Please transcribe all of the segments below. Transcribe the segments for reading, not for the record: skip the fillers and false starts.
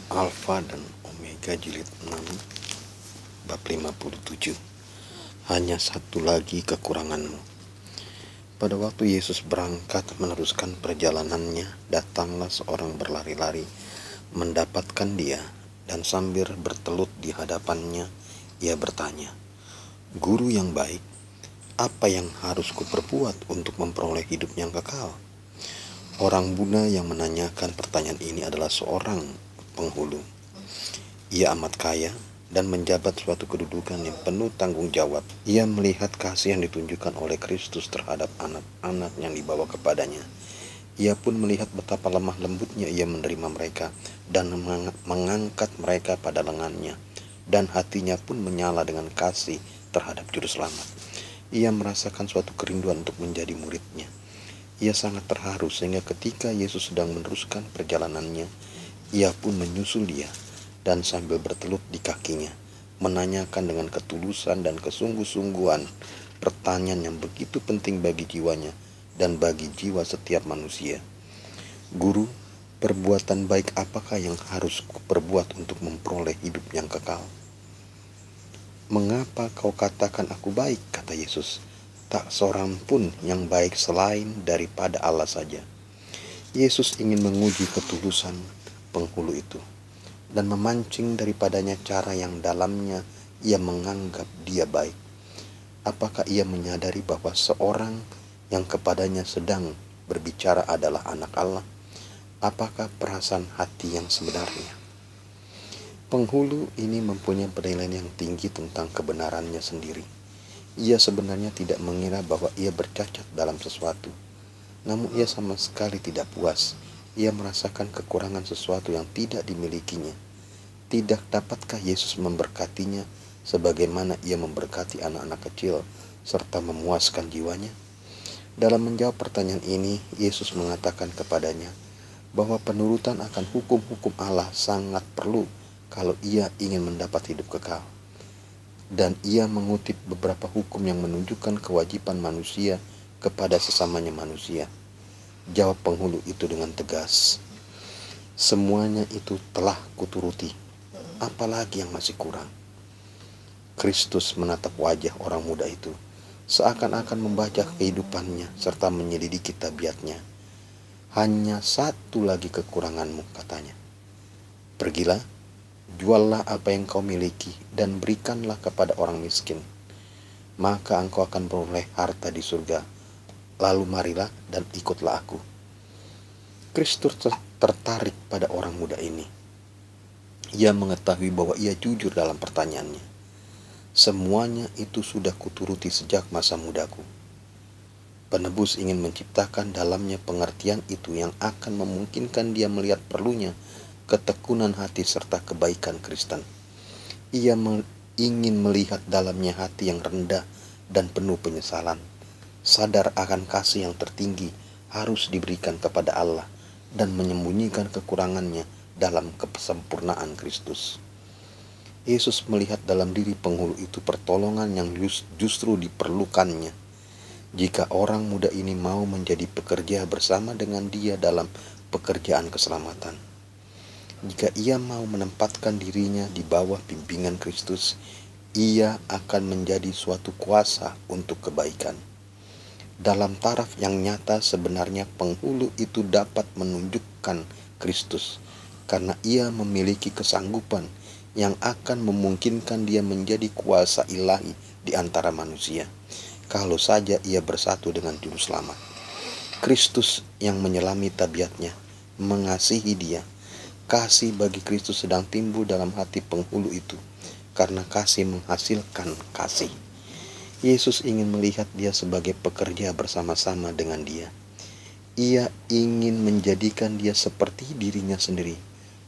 Alfa dan Omega jilid 6 bab 57. Hanya satu lagi kekuranganmu. Pada waktu Yesus berangkat meneruskan perjalanannya, datanglah seorang berlari-lari mendapatkan dia, dan sambil bertelut di hadapannya ia bertanya, "Guru yang baik, apa yang harus kuperbuat untuk memperoleh hidup yang kekal?" Orang Buddha yang menanyakan pertanyaan ini adalah seorang penghulu. Ia amat kaya dan menjabat suatu kedudukan yang penuh tanggung jawab. Ia melihat kasih yang ditunjukkan oleh Kristus terhadap anak-anak yang dibawa kepadanya. Ia pun melihat betapa lemah lembutnya ia menerima mereka dan mengangkat mereka pada lengannya. Dan hatinya pun menyala dengan kasih terhadap juru selamat. Ia merasakan suatu kerinduan untuk menjadi muridnya. Ia sangat terharu sehingga ketika Yesus sedang meneruskan perjalanannya, ia pun menyusul dia dan sambil bertelut di kakinya, menanyakan dengan ketulusan dan kesungguh-sungguhan pertanyaan yang begitu penting bagi jiwanya dan bagi jiwa setiap manusia. "Guru, perbuatan baik apakah yang harus kuperbuat untuk memperoleh hidup yang kekal?" "Mengapa kau katakan aku baik?" kata Yesus. "Tak seorang pun yang baik selain daripada Allah saja." Yesus ingin menguji ketulusan penghulu itu dan memancing daripadanya cara yang dalamnya ia menganggap dia baik. Apakah ia menyadari bahwa seorang yang kepadanya sedang berbicara adalah anak Allah? Apakah perasaan hati yang sebenarnya? Penghulu ini mempunyai penilaian yang tinggi tentang kebenarannya sendiri. Ia sebenarnya tidak mengira bahwa ia bercacat dalam sesuatu. Namun ia sama sekali tidak puas. Ia merasakan kekurangan sesuatu yang tidak dimilikinya. Tidak dapatkah Yesus memberkatinya sebagaimana ia memberkati anak-anak kecil serta memuaskan jiwanya? Dalam menjawab pertanyaan ini, Yesus mengatakan kepadanya bahwa penurutan akan hukum-hukum Allah sangat perlu kalau ia ingin mendapat hidup kekal. Dan ia mengutip beberapa hukum yang menunjukkan kewajiban manusia kepada sesamanya manusia. Jawab penghulu itu dengan tegas, "Semuanya itu telah kuturuti. Apalagi yang masih kurang?" Kristus menatap wajah orang muda itu, seakan-akan membaca kehidupannya serta menyelidiki tabiatnya. "Hanya satu lagi kekuranganmu," katanya. "Pergilah, juallah apa yang kau miliki dan berikanlah kepada orang miskin. Maka engkau akan beroleh harta di surga. Lalu marilah dan ikutlah aku." Kristus tertarik pada orang muda ini. Ia mengetahui bahwa ia jujur dalam pertanyaannya. "Semuanya itu sudah kuturuti sejak masa mudaku." Penebus ingin menciptakan dalamnya pengertian itu yang akan memungkinkan dia melihat perlunya ketekunan hati serta kebaikan Kristen. Ia ingin melihat dalamnya hati yang rendah dan penuh penyesalan, sadar akan kasih yang tertinggi harus diberikan kepada Allah dan menyembunyikan kekurangannya dalam kesempurnaan Kristus. Yesus melihat dalam diri penghulu itu pertolongan yang justru diperlukannya. Jika orang muda ini mau menjadi pekerja bersama dengan dia dalam pekerjaan keselamatan, jika ia mau menempatkan dirinya di bawah bimbingan Kristus, ia akan menjadi suatu kuasa untuk kebaikan. Dalam taraf yang nyata sebenarnya penghulu itu dapat menunjukkan Kristus karena ia memiliki kesanggupan yang akan memungkinkan dia menjadi kuasa ilahi di antara manusia kalau saja ia bersatu dengan juru selamat. Kristus yang menyelami tabiatnya, mengasihi dia. Kasih bagi Kristus sedang timbul dalam hati penghulu itu karena kasih menghasilkan kasih. Yesus ingin melihat dia sebagai pekerja bersama-sama dengan dia. Ia ingin menjadikan dia seperti dirinya sendiri,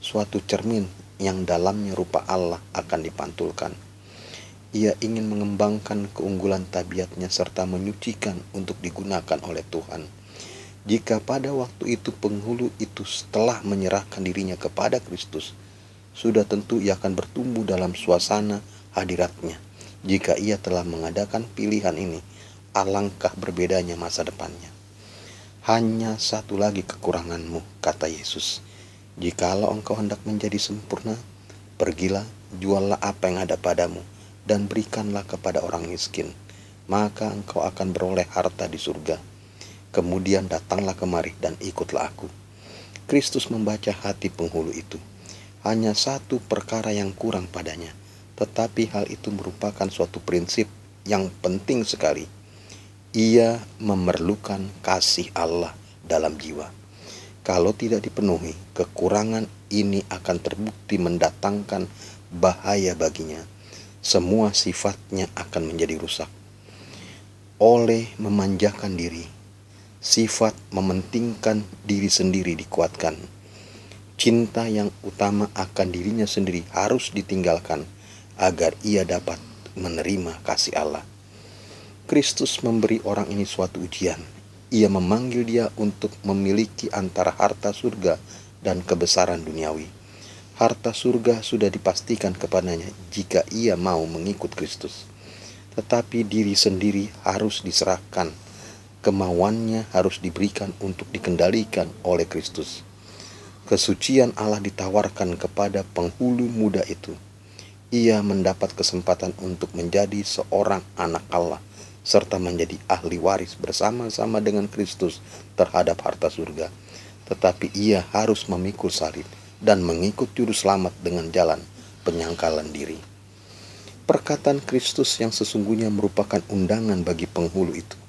suatu cermin yang dalamnya rupa Allah akan dipantulkan. Ia ingin mengembangkan keunggulan tabiatnya serta menyucikan untuk digunakan oleh Tuhan. Jika pada waktu itu penghulu itu setelah menyerahkan dirinya kepada Kristus, sudah tentu ia akan bertumbuh dalam suasana hadiratnya. Jika ia telah mengadakan pilihan ini, alangkah berbedanya masa depannya. "Hanya satu lagi kekuranganmu," kata Yesus. Jikalau engkau hendak menjadi sempurna, pergilah, juallah apa yang ada padamu, dan berikanlah kepada orang miskin, maka engkau akan beroleh harta di surga. Kemudian datanglah kemari dan ikutlah aku. Kristus membaca hati penghulu itu. Hanya satu perkara yang kurang padanya, tetapi hal itu merupakan suatu prinsip yang penting sekali. Ia memerlukan kasih Allah dalam jiwa. Kalau tidak dipenuhi, kekurangan ini akan terbukti mendatangkan bahaya baginya. Semua sifatnya akan menjadi rusak. Oleh memanjakan diri, sifat mementingkan diri sendiri dikuatkan. Cinta yang utama akan dirinya sendiri harus ditinggalkan agar ia dapat menerima kasih Allah. Kristus memberi orang ini suatu ujian. Ia memanggil dia untuk memiliki antara harta surga dan kebesaran duniawi. Harta surga sudah dipastikan kepadanya jika ia mau mengikut Kristus. Tetapi diri sendiri harus diserahkan. Kemauannya harus diberikan untuk dikendalikan oleh Kristus. Kesucian Allah ditawarkan kepada penghulu muda itu. Ia mendapat kesempatan untuk menjadi seorang anak Allah, serta menjadi ahli waris bersama-sama dengan Kristus terhadap harta surga. Tetapi ia harus memikul salib dan mengikut juru selamat dengan jalan penyangkalan diri. Perkataan Kristus yang sesungguhnya merupakan undangan bagi penghulu itu.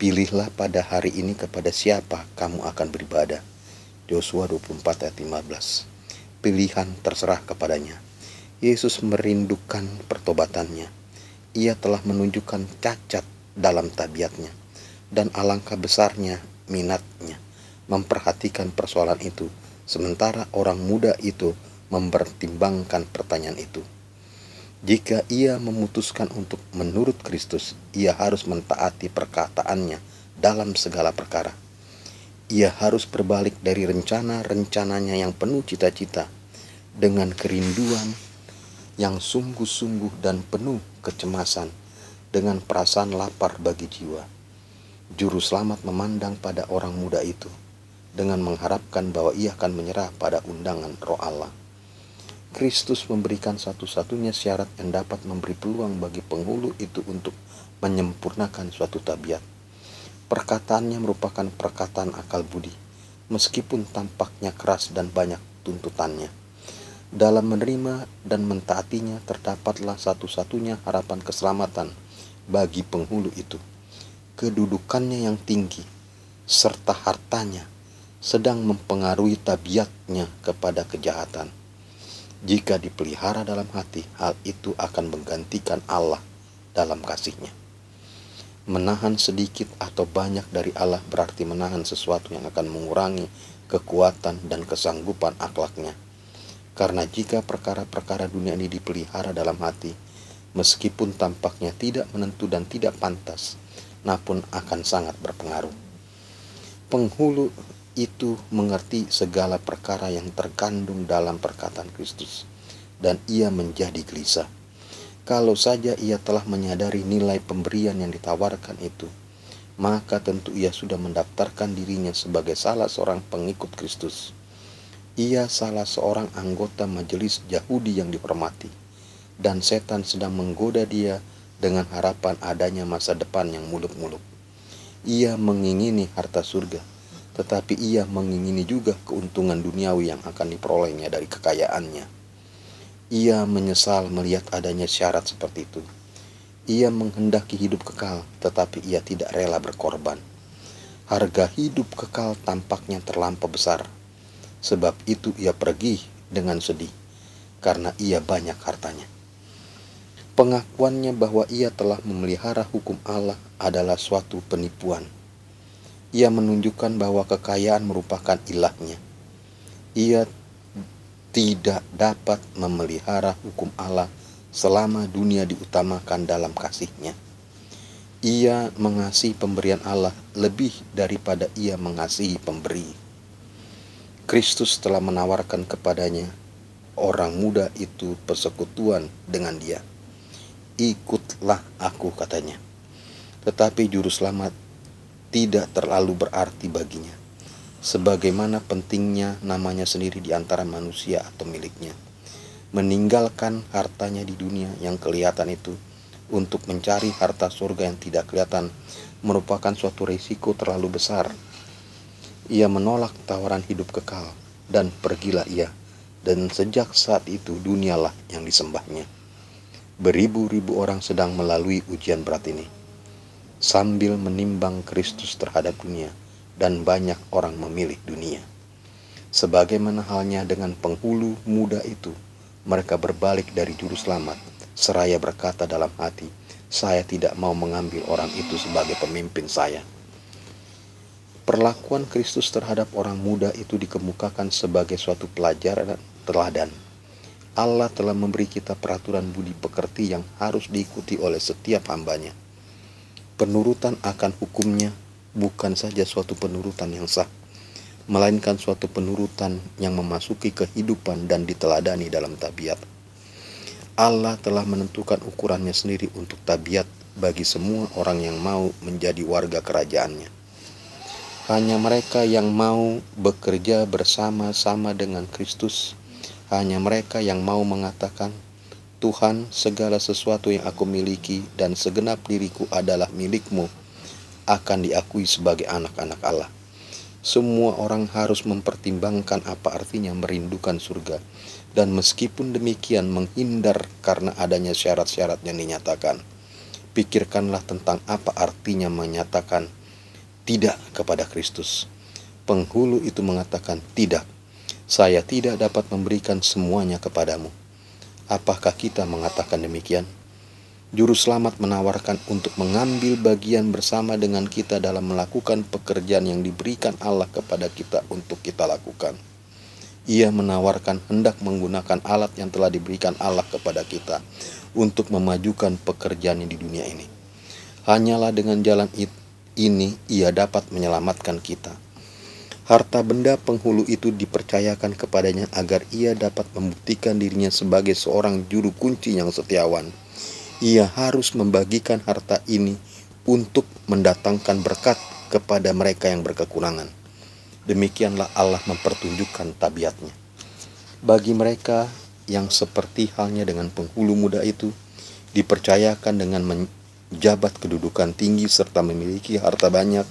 Pilihlah pada hari ini kepada siapa kamu akan beribadah. Yosua 24 ayat 15. Pilihan terserah kepadanya. Yesus merindukan pertobatannya. Ia telah menunjukkan cacat dalam tabiatnya, dan alangkah besarnya minatnya memperhatikan persoalan itu, sementara orang muda itu mempertimbangkan pertanyaan itu. Jika ia memutuskan untuk menurut Kristus, ia harus mentaati perkataannya dalam segala perkara. Ia harus berbalik dari rencana-rencananya yang penuh cita-cita dengan kerinduan yang sungguh-sungguh dan penuh kecemasan, dengan perasaan lapar bagi jiwa. Juru selamat memandang pada orang muda itu dengan mengharapkan bahwa ia akan menyerah pada undangan Roh Allah. Kristus memberikan satu-satunya syarat yang dapat memberi peluang bagi penghulu itu untuk menyempurnakan suatu tabiat. Perkataannya merupakan perkataan akal budi, meskipun tampaknya keras dan banyak tuntutannya. Dalam menerima dan mentaatinya terdapatlah satu-satunya harapan keselamatan bagi penghulu itu. Kedudukannya yang tinggi serta hartanya sedang mempengaruhi tabiatnya kepada kejahatan. Jika dipelihara dalam hati, hal itu akan menggantikan Allah dalam kasih-Nya. Menahan sedikit atau banyak dari Allah berarti menahan sesuatu yang akan mengurangi kekuatan dan kesanggupan akhlaknya. Karena jika perkara-perkara dunia ini dipelihara dalam hati, meskipun tampaknya tidak menentu dan tidak pantas, namun akan sangat berpengaruh. Penghulu itu mengerti segala perkara yang terkandung dalam perkataan Kristus, dan ia menjadi gelisah. Kalau saja ia telah menyadari nilai pemberian yang ditawarkan itu, maka tentu ia sudah mendaftarkan dirinya sebagai salah seorang pengikut Kristus. Ia salah seorang anggota majelis Yahudi yang dihormati, dan setan sedang menggoda dia dengan harapan adanya masa depan yang muluk-muluk. Ia mengingini harta surga, tetapi ia mengingini juga keuntungan duniawi yang akan diperolehnya dari kekayaannya. Ia menyesal melihat adanya syarat seperti itu. Ia menghendaki hidup kekal, tetapi ia tidak rela berkorban. Harga hidup kekal tampaknya terlampau besar. Sebab itu ia pergi dengan sedih, karena ia banyak hartanya. Pengakuannya bahwa ia telah memelihara hukum Allah adalah suatu penipuan. Ia menunjukkan bahwa kekayaan merupakan ilahnya. Ia tidak dapat memelihara hukum Allah selama dunia diutamakan dalam kasih-Nya. Ia mengasihi pemberian Allah lebih daripada ia mengasihi pemberi. Kristus telah menawarkan kepadanya, orang muda itu, persekutuan dengan dia. Ikutlah aku, katanya. Tetapi juru selamat tidak terlalu berarti baginya. sebagaimana pentingnya namanya sendiri di antara manusia atau miliknya. Meninggalkan hartanya di dunia yang kelihatan itu untuk mencari harta surga yang tidak kelihatan merupakan suatu risiko terlalu besar. Ia menolak tawaran hidup kekal dan pergilah ia, dan sejak saat itu dunialah yang disembahnya. Beribu-ribu orang sedang melalui ujian berat ini sambil menimbang Kristus terhadap dunia, dan banyak orang memilih dunia. Sebagaimana halnya dengan penghulu muda itu, mereka berbalik dari juru selamat, seraya berkata dalam hati, "Saya tidak mau mengambil orang itu sebagai pemimpin saya." Perlakuan Kristus terhadap orang muda itu dikemukakan sebagai suatu pelajaran teladan. Allah telah memberi kita peraturan budi pekerti yang harus diikuti oleh setiap hambanya. Penurutan akan hukumnya bukan saja suatu penurutan yang sah, melainkan suatu penurutan yang memasuki kehidupan dan diteladani dalam tabiat. Allah telah menentukan ukurannya sendiri untuk tabiat bagi semua orang yang mau menjadi warga kerajaannya. Hanya mereka yang mau bekerja bersama-sama dengan Kristus, hanya mereka yang mau mengatakan, "Tuhan, segala sesuatu yang aku miliki dan segenap diriku adalah milik-Mu," akan diakui sebagai anak-anak Allah. Semua orang harus mempertimbangkan apa artinya merindukan surga, dan meskipun demikian menghindar karena adanya syarat-syarat yang dinyatakan. Pikirkanlah tentang apa artinya menyatakan tidak kepada Kristus. Penghulu itu mengatakan, "Tidak, saya tidak dapat memberikan semuanya kepadamu." Apakah kita mengatakan demikian? Juru selamat menawarkan untuk mengambil bagian bersama dengan kita dalam melakukan pekerjaan yang diberikan Allah kepada kita untuk kita lakukan. Ia menawarkan hendak menggunakan alat yang telah diberikan Allah kepada kita untuk memajukan pekerjaan di dunia ini. Hanyalah dengan jalan ini ia dapat menyelamatkan kita. Harta benda penghulu itu dipercayakan kepadanya agar ia dapat membuktikan dirinya sebagai seorang juru kunci yang setiawan. Ia harus membagikan harta ini untuk mendatangkan berkat kepada mereka yang berkekurangan. Demikianlah Allah mempertunjukkan tabiatnya. Bagi mereka yang seperti halnya dengan penghulu muda itu, dipercayakan dengan menjabat kedudukan tinggi serta memiliki harta banyak,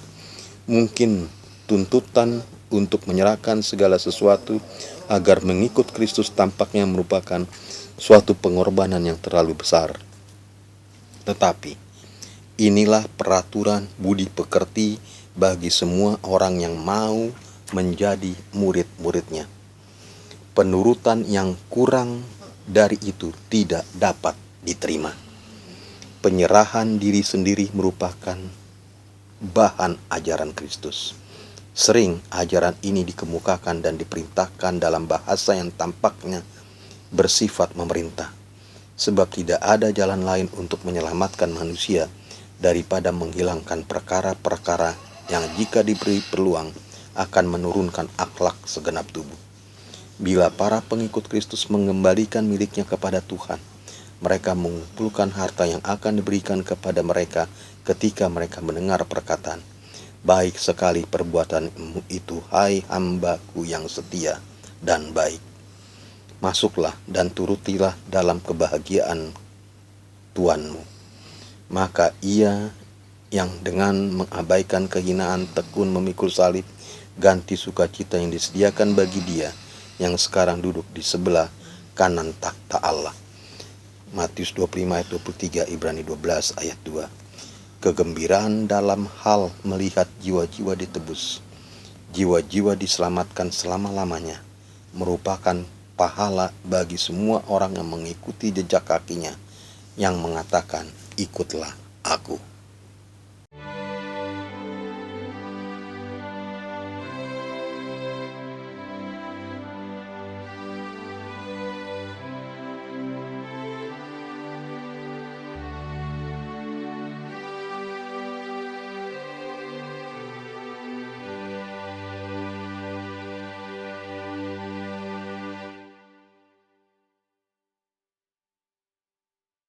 mungkin tuntutan untuk menyerahkan segala sesuatu agar mengikut Kristus tampaknya merupakan suatu pengorbanan yang terlalu besar. Tetapi inilah peraturan budi pekerti bagi semua orang yang mau menjadi murid-muridnya. Penurutan yang kurang dari itu tidak dapat diterima. Penyerahan diri sendiri merupakan bahan ajaran Kristus. Sering ajaran ini dikemukakan dan diperintahkan dalam bahasa yang tampaknya bersifat memerintah, sebab tidak ada jalan lain untuk menyelamatkan manusia daripada menghilangkan perkara-perkara yang jika diberi peluang akan menurunkan akhlak segenap tubuh. Bila para pengikut Kristus mengembalikan miliknya kepada Tuhan, mereka mengumpulkan harta yang akan diberikan kepada mereka ketika mereka mendengar perkataan, "Baik sekali perbuatanmu itu, hai hambaku yang setia dan baik. Masuklah dan turutilah dalam kebahagiaan Tuanmu." Maka ia yang dengan mengabaikan kehinaan tekun memikul salib, ganti sukacita yang disediakan bagi dia yang sekarang duduk di sebelah kanan takhta Allah. Matius 25 ayat 23, Ibrani 12 ayat 2. Kegembiraan dalam hal melihat jiwa-jiwa ditebus, jiwa-jiwa diselamatkan selama-lamanya, merupakan pahala bagi semua orang yang mengikuti jejak kakinya, yang mengatakan, "Ikutlah aku."